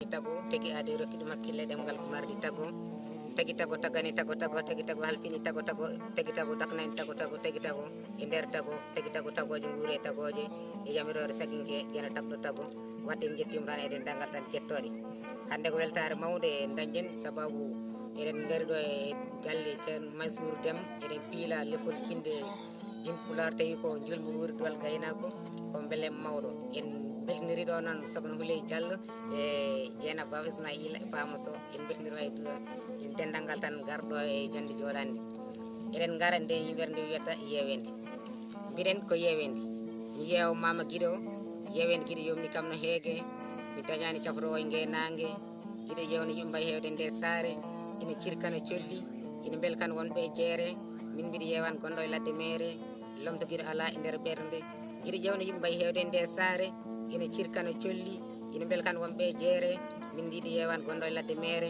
tago tegi ade rokki dum hakkille demgal ko mardi tago tegi tago tagani tago tegi tago halfini tago tegi tago daknani tago tegi tago e nder tago tegi tago tagoje ngure tagoje e yamirore saginke yana takdo tago wadde jettima tan eden dangal tan jettode hande ko weltare mawde dañjen sababu eden ngari do e galle ceerno Mansour Déme eden piila lekol inde Jimpular tawi ko julɓe wuurduwal gaynako ko beele mawɗo en beltiniri ɗo noon Sokhna Houleye Diallo e Dieynaba Baba Ismaïla e Fama Sow en beltiniri wayde dendal ngal tan garɗo e jonde joɗande eɗen gara nde yimɓere nde wiyata yewende mbiɗen ko yewende mi yeewa Mama Guiɗo yewende Guiɗo yomni kam no heege mi dañani cafrowo e ngenangue Guiɗo yewno yimɓe mbayi hewde nde saare ina cirkana colli ina belkana wonɓe e jeere min mbiɗa yewani gonɗo e ladde mere lomto Guiɗo ala e nder ɓerde Guiɗo ƴewno yimɓe mbayi hewde nde saare ina cirkana colli ina belkana wonɓe e jeere min ndiɗo yewani gonɗo e ladde mere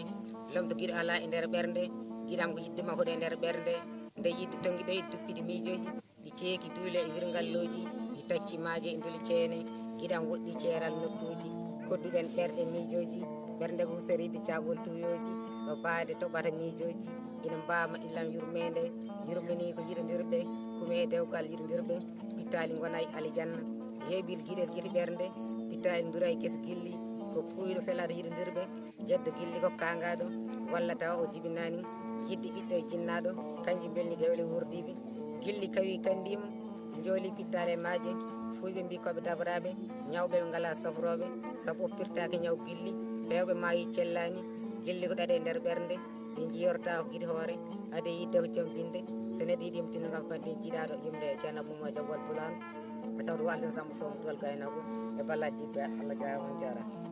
lomto Guiɗo ala e nder ɓerde guiɗam ko yiddema huuɗo e nder ɓerde nde yidde tonguiɗo e duppide miijoji ɗi ceeki duule e wirgalloji ɗi tacci maaje e nduli ceene guiɗam woɗɗi ceeral nokkuji kodduɗen ɓerɗe miijoji ɓernde ko husiride cagol tuyoji ɗo baade toɓata miijoji ina mbama illam yurmede yurmini ko yiɗodirɓe kume e dewgal yiɗodirɓe pittali gona e alijanna jeeɓil guiɗel guiti ɓernde pittali dura e guesa gilli ko puylo felata yiɗodirɓe jeddo gilli ko kangaɗo walla taw o jibinani yidde ɓiɗɗo e jinnaɗo kanji belni dewle wurdiɓe gilli kawi kandima jooli pittale maaje fulɓe mbi koɓe dabaraɓe ñawɓe ɓe ngala safroɓe saabu o pirtaki ñaw gilli hewɓe maayi cellani gilli ko ɗaɗe nder ɓernde ɓe jiyorta ko guiɗi hoore ade yidde ko joom binde so neɗɗo yiiɗi yimtinno gam fadde jiiɗaɗo yimde ceerno Mouma Diaw Wal Pulane e sawto Walter Samba Sow duwal gaynako e ballal jibbe Allah jarama on jarama